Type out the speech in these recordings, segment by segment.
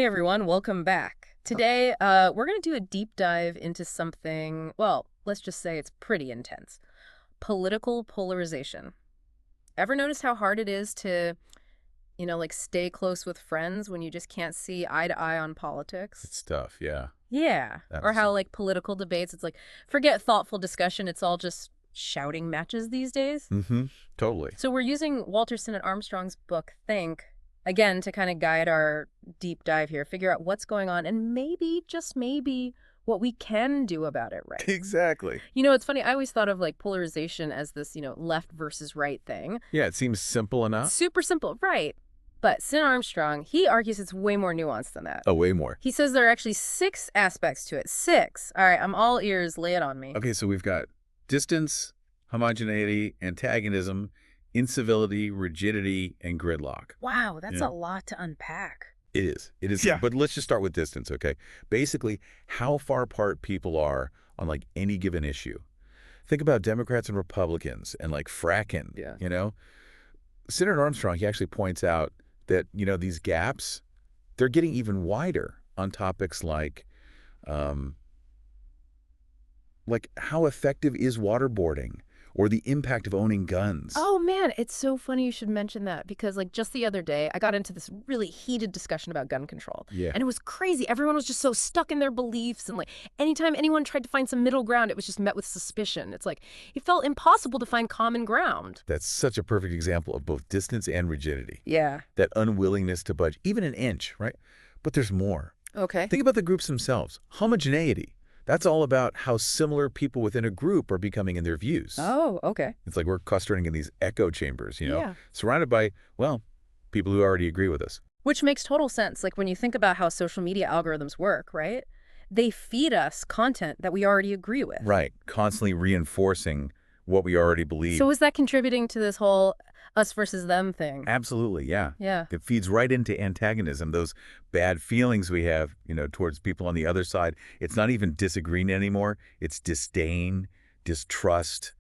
Hey everyone, welcome back. Today, we're going to do a deep dive into something, well, let's just say it's pretty intense. Political polarization. Ever notice how hard it is to, like stay close with friends when you just can't see eye to eye on politics? It's tough, yeah. Yeah. Or how like political debates, it's like, forget thoughtful discussion, it's all just shouting matches these days. Totally. So we're using Walter Sinnott Armstrong's book, Think, again, to kind of guide our deep dive here, figure out what's going on, and maybe, just maybe, what we can do about it, right? Exactly. It's funny, I always thought of like polarization as this, left versus right thing. Yeah, it seems simple enough. Super simple, right. But Sinnott Armstrong, he argues it's way more nuanced than that. Oh, way more. He says there are actually 6 aspects to it. 6. All right, I'm all ears, lay it on me. Okay, so we've got distance, homogeneity, antagonism, incivility, rigidity, and gridlock. Wow, that's a lot to unpack. It is. It is. Yeah. But let's just start with distance, okay? Basically, how far apart people are on like any given issue. Think about Democrats and Republicans and like fracking, Senator Armstrong, he actually points out that, these gaps, they're getting even wider on topics like how effective is waterboarding or the impact of owning guns. Oh, man, it's so funny you should mention that because, just the other day, I got into this really heated discussion about gun control. Yeah. And it was crazy. Everyone was just so stuck in their beliefs. And, anytime anyone tried to find some middle ground, it was just met with suspicion. It's it felt impossible to find common ground. That's such a perfect example of both distance and rigidity. Yeah. That unwillingness to budge, even an inch, right? But there's more. Okay. Think about the groups themselves. Homogeneity. That's all about how similar people within a group are becoming in their views. Oh, okay. It's like we're clustering in these echo chambers, Yeah. surrounded by, people who already agree with us. Which makes total sense. When you think about how social media algorithms work, right? They feed us content that we already agree with. Right. Constantly reinforcing what we already believe. So is that contributing to this whole us versus them thing? Absolutely, yeah. Yeah. It feeds right into antagonism, those bad feelings we have, towards people on the other side. It's not even disagreeing anymore. It's disdain, distrust,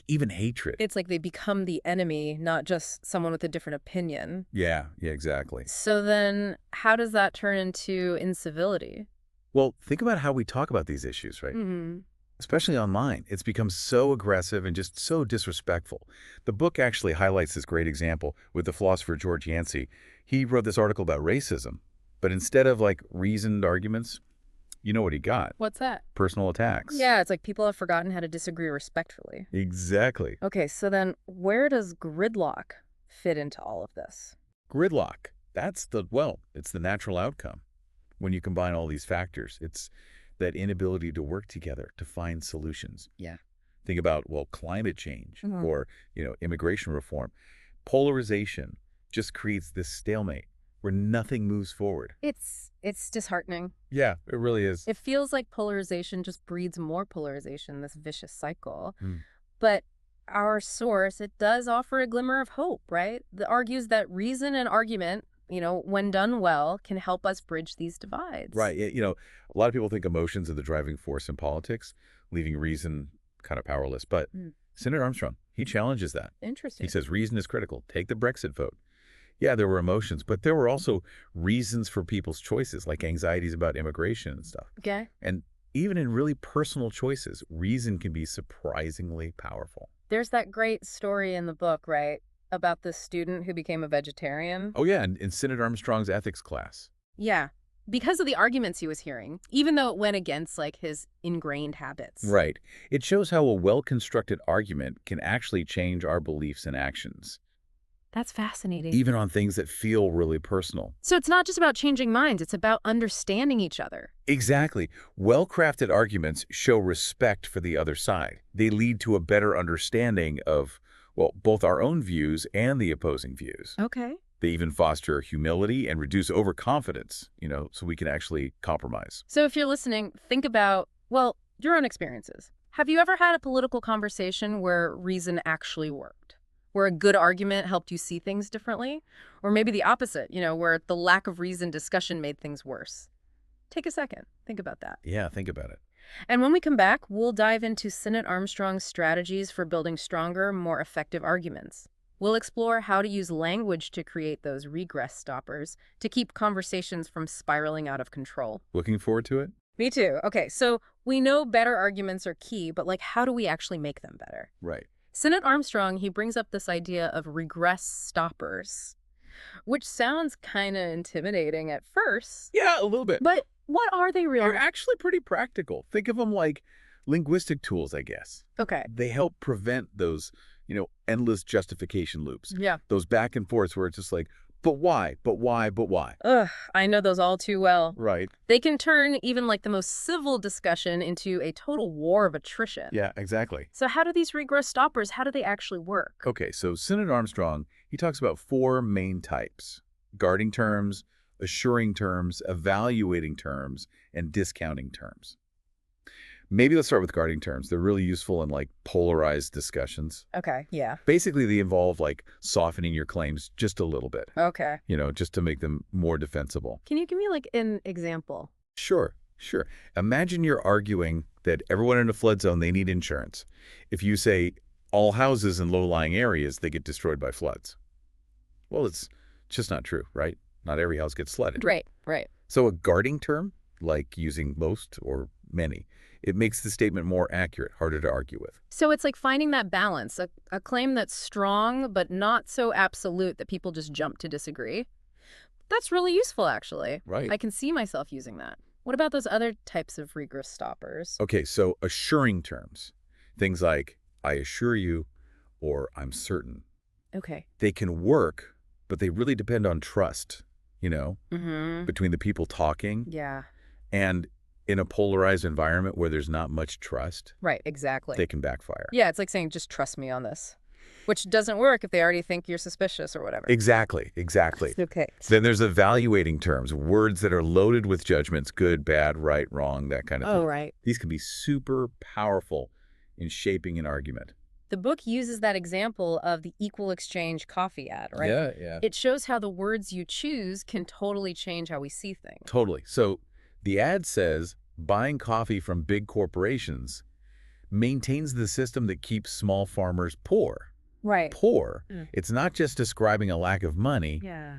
even hatred. It's like they become the enemy, not just someone with a different opinion. Yeah, exactly. So then how does that turn into incivility? Well, think about how we talk about these issues, right? Mm-hmm. Especially online. It's become so aggressive and just so disrespectful. The book actually highlights this great example with the philosopher George Yancey. He wrote this article about racism, but instead of reasoned arguments, you know what he got? What's that? Personal attacks. Yeah, it's like people have forgotten how to disagree respectfully. Exactly. Okay, so then where does gridlock fit into all of this? Gridlock. It's the natural outcome. When you combine all these factors, it's that inability to work together to find solutions. Yeah. Think about, climate change or, immigration reform. Polarization just creates this stalemate where nothing moves forward. It's disheartening. Yeah, it really is. It feels like polarization just breeds more polarization, this vicious cycle. But our source, it does offer a glimmer of hope, right? That argues that reason and argument, when done well, can help us bridge these divides. Right. A lot of people think emotions are the driving force in politics, leaving reason kind of powerless. But Senator Armstrong, he challenges that. Interesting. He says reason is critical. Take the Brexit vote. Yeah, there were emotions, but there were also reasons for people's choices, like anxieties about immigration and stuff. Okay. And even in really personal choices, reason can be surprisingly powerful. There's that great story in the book, right, about the student who became a vegetarian. Oh, yeah, in Senator Armstrong's ethics class. Yeah, because of the arguments he was hearing, even though it went against, his ingrained habits. Right. It shows how a well-constructed argument can actually change our beliefs and actions. That's fascinating. Even on things that feel really personal. So it's not just about changing minds, it's about understanding each other. Exactly. Well-crafted arguments show respect for the other side. They lead to a better understanding of, both our own views and the opposing views. Okay. They even foster humility and reduce overconfidence, so we can actually compromise. So if you're listening, think about, your own experiences. Have you ever had a political conversation where reason actually worked? Where a good argument helped you see things differently? Or maybe the opposite, where the lack of reason discussion made things worse? Take a second. Think about that. Yeah, think about it. And when we come back, we'll dive into Sinnott Armstrong's strategies for building stronger, more effective arguments. We'll explore how to use language to create those regress stoppers to keep conversations from spiraling out of control. Looking forward to it? Me too. Okay, so we know better arguments are key, but like, how do we actually make them better? Right. Senate Armstrong, he brings up this idea of regress stoppers, which sounds kind of intimidating at first. Yeah, a little bit. But what are they really? They're actually pretty practical. Think of them like linguistic tools, I guess. Okay. They help prevent those, endless justification loops. Yeah. Those back and forths where it's just like, but why, but why, but why? Ugh, I know those all too well. Right. They can turn even like the most civil discussion into a total war of attrition. Yeah, exactly. So how do these regress stoppers, how do they actually work? Okay, so Senator Armstrong, he talks about 4 main types: guarding terms, assuring terms, evaluating terms, and discounting terms. Maybe let's start with guarding terms. They're really useful in like polarized discussions. Okay, yeah. Basically, they involve like softening your claims just a little bit, Okay. just to make them more defensible. Can you give me like an example? Sure. Imagine you're arguing that everyone in a flood zone, they need insurance. If you say all houses in low-lying areas, they get destroyed by floods. Well, it's just not true, right? Not every house gets flooded. Right. So a guarding term, like using most or many, it makes the statement more accurate, harder to argue with. So it's like finding that balance, a claim that's strong but not so absolute that people just jump to disagree. That's really useful, actually. Right. I can see myself using that. What about those other types of regress stoppers? Okay, so assuring terms, things like I assure you or I'm certain. Okay. They can work, but they really depend on trust, Mm-hmm. between the people talking. Yeah. And in a polarized environment where there's not much trust, Right, exactly. they can backfire. Yeah, it's like saying, just trust me on this, which doesn't work if they already think you're suspicious or whatever. Exactly. Okay. Then there's evaluating terms, words that are loaded with judgments, good, bad, right, wrong, that kind of thing. Oh, right. These can be super powerful in shaping an argument. The book uses that example of the equal exchange coffee ad, right? Yeah. It shows how the words you choose can totally change how we see things. Totally. So the ad says buying coffee from big corporations maintains the system that keeps small farmers poor. Right. Poor. It's not just describing a lack of money. Yeah.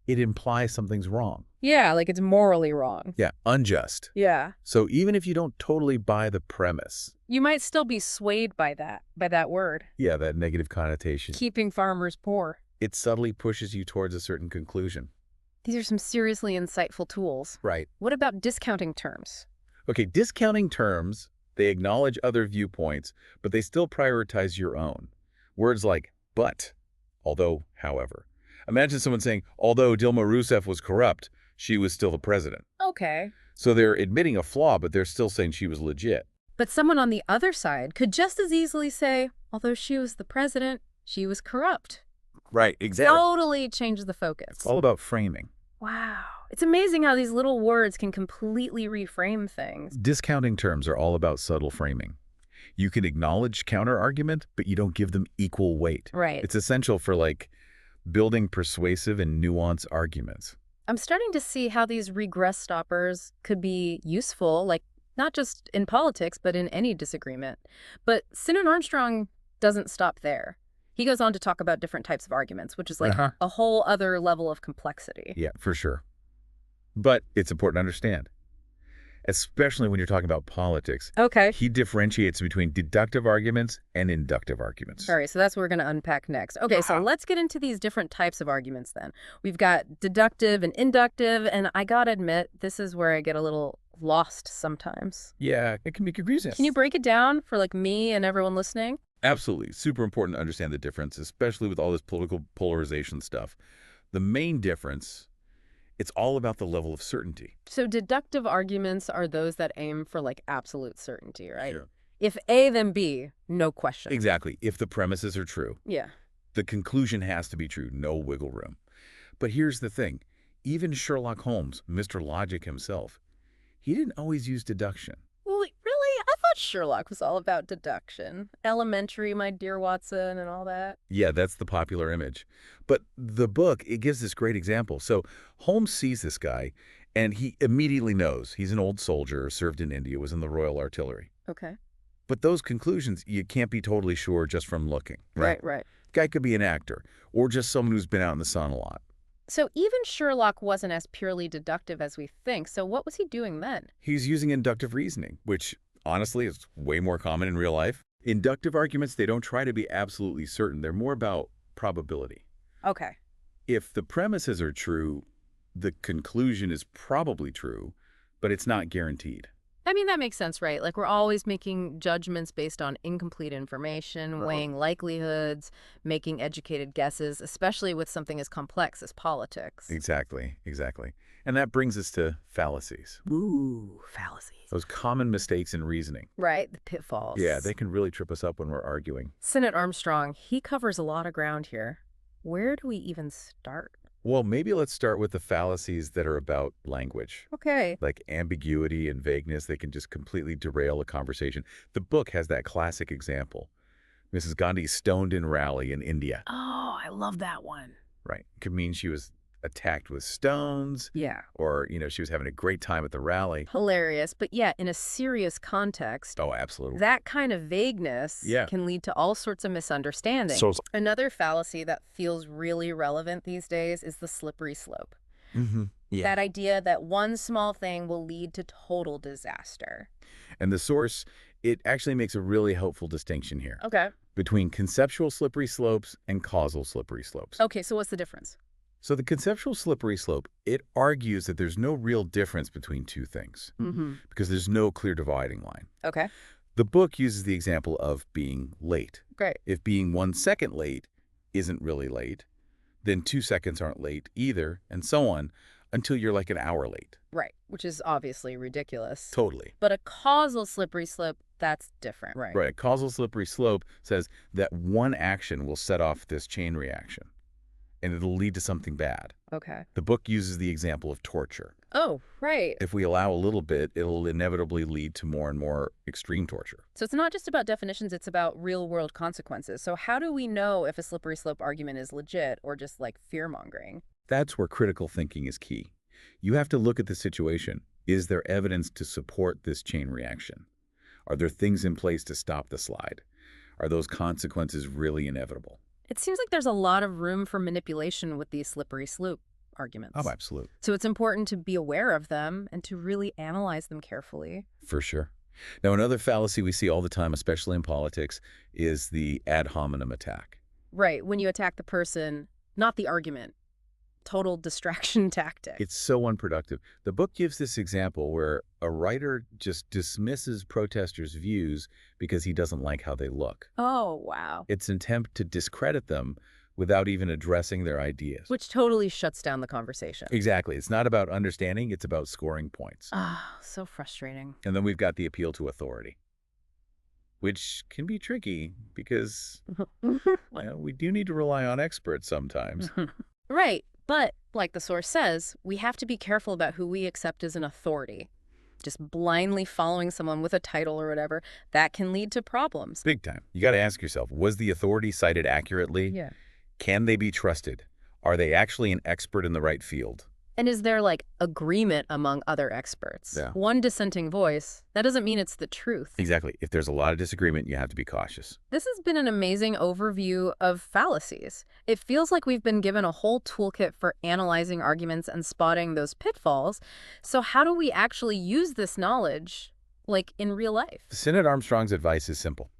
It implies something's wrong. Yeah, like it's morally wrong. Yeah, unjust. Yeah. So even if you don't totally buy the premise, You might still be swayed by that word. yeah, that negative connotation, Keeping farmers poor. it subtly pushes you towards a certain conclusion. These are some seriously insightful tools. Right. What about discounting terms? Okay, discounting terms, they acknowledge other viewpoints, but they still prioritize your own. Words like but, although, however. Imagine someone saying, although Dilma Rousseff was corrupt, she was still the president. Okay. So they're admitting a flaw, but they're still saying she was legit. But someone on the other side could just as easily say, although she was the president, she was corrupt. Right, exactly. Totally changes the focus. It's all about framing. Wow. It's amazing how these little words can completely reframe things. Discounting terms are all about subtle framing. You can acknowledge counter-argument, but you don't give them equal weight. Right. It's essential for, building persuasive and nuanced arguments. I'm starting to see how these regress stoppers could be useful, not just in politics, but in any disagreement. But Senator Armstrong doesn't stop there. He goes on to talk about different types of arguments, which is a whole other level of complexity. Yeah, for sure. But it's important to understand, especially when you're talking about politics. Okay. He differentiates between deductive arguments and inductive arguments. All right, so that's what we're going to unpack next. Okay, so let's get into these different types of arguments then. We've got deductive and inductive, and I gotta admit, this is where I get a little lost sometimes. Yeah, it can be confusing. Can you break it down for me and everyone listening? Absolutely. Super important to understand the difference, especially with all this political polarization stuff. The main difference, it's all about the level of certainty. So deductive arguments are those that aim for absolute certainty, right? Sure. If A, then B, no question. Exactly. If the premises are true. Yeah. The conclusion has to be true. No wiggle room. But here's the thing. Even Sherlock Holmes, Mr. Logic himself, he didn't always use deduction. Well, really? I thought Sherlock was all about deduction. Elementary, my dear Watson, and all that. Yeah, that's the popular image. But the book, it gives this great example. So Holmes sees this guy, and he immediately knows he's an old soldier, served in India, was in the Royal Artillery. Okay. But those conclusions, you can't be totally sure just from looking. Right. Guy could be an actor or just someone who's been out in the sun a lot. So even Sherlock wasn't as purely deductive as we think. So what was he doing then? He's using inductive reasoning, which honestly is way more common in real life. Inductive arguments, they don't try to be absolutely certain. They're more about probability. Okay. If the premises are true, the conclusion is probably true, but it's not guaranteed. I mean, that makes sense, right? Like, we're always making judgments based on incomplete information, Right. weighing likelihoods, making educated guesses, especially with something as complex as politics. Exactly, exactly. And that brings us to fallacies. Ooh, fallacies. Those common mistakes in reasoning. Right, the pitfalls. Yeah, they can really trip us up when we're arguing. Senator Armstrong, he covers a lot of ground here. Where do we even start? Well, maybe let's start with the fallacies that are about language. Okay. Like ambiguity and vagueness, they can just completely derail a conversation. The book has that classic example. Mrs. Gandhi's stoned-in rally in India. Oh, I love that one. Right. Could mean she was attacked with stones. Yeah. Or, she was having a great time at the rally. Hilarious, but yeah, in a serious context, Oh, absolutely. that kind of vagueness Yeah. can lead to all sorts of misunderstandings. Another fallacy that feels really relevant these days is the slippery slope. Yeah. That idea that one small thing will lead to total disaster. And the source, it actually makes a really helpful distinction here Okay. between conceptual slippery slopes and causal slippery slopes. Okay, so what's the difference? So the conceptual slippery slope, it argues that there's no real difference between two things because there's no clear dividing line. Okay. The book uses the example of being late. Great. If being 1 second late isn't really late, then 2 seconds aren't late either, and so on, until you're like an hour late. Right, which is obviously ridiculous. Totally. But a causal slippery slope, that's different. Right. A causal slippery slope says that one action will set off this chain reaction, and it'll lead to something bad. Okay. The book uses the example of torture. Oh, right. If we allow a little bit, it'll inevitably lead to more and more extreme torture. So it's not just about definitions, it's about real-world consequences. So how do we know if a slippery slope argument is legit or just like fear-mongering? That's where critical thinking is key. You have to look at the situation. Is there evidence to support this chain reaction? Are there things in place to stop the slide? Are those consequences really inevitable? It seems like there's a lot of room for manipulation with these slippery slope arguments. Oh, absolutely. So it's important to be aware of them and to really analyze them carefully. For sure. Now, another fallacy we see all the time, especially in politics, is the ad hominem attack. Right, when you attack the person, not the argument. Total distraction tactic. It's so unproductive. The book gives this example where a writer just dismisses protesters' views because he doesn't like how they look. Oh, wow. It's an attempt to discredit them without even addressing their ideas. Which totally shuts down the conversation. Exactly. It's not about understanding, it's about scoring points. Ah, so frustrating. And then we've got the appeal to authority, which can be tricky because we do need to rely on experts sometimes. Right. But, like the source says, we have to be careful about who we accept as an authority. Just blindly following someone with a title or whatever, that can lead to problems. Big time. You got to ask yourself, was the authority cited accurately? Yeah. Can they be trusted? Are they actually an expert in the right field? And is there, like, agreement among other experts? Yeah. One dissenting voice, that doesn't mean it's the truth. Exactly. If there's a lot of disagreement, you have to be cautious. This has been an amazing overview of fallacies. It feels like we've been given a whole toolkit for analyzing arguments and spotting those pitfalls. So how do we actually use this knowledge, like, in real life? Senator Armstrong's advice is simple.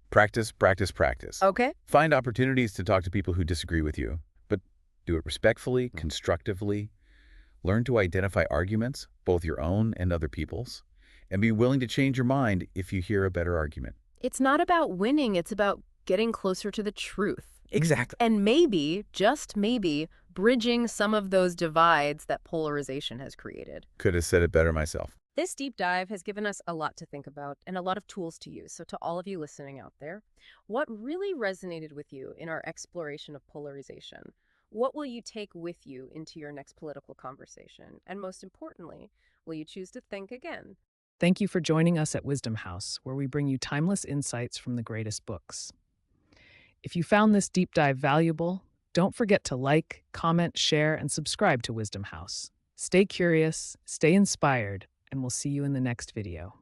Practice, practice, practice. Okay. Find opportunities to talk to people who disagree with you, but do it respectfully, constructively. Learn to identify arguments, both your own and other people's, and be willing to change your mind if you hear a better argument. It's not about winning, it's about getting closer to the truth. Exactly. And maybe, just maybe, bridging some of those divides that polarization has created. Could have said it better myself. This deep dive has given us a lot to think about and a lot of tools to use. So to all of you listening out there, what really resonated with you in our exploration of polarization? What will you take with you into your next political conversation? And most importantly, will you choose to think again? Thank you for joining us at Wisdom House, where we bring you timeless insights from the greatest books. If you found this deep dive valuable, don't forget to like, comment, share, and subscribe to Wisdom House. Stay curious, stay inspired, and we'll see you in the next video.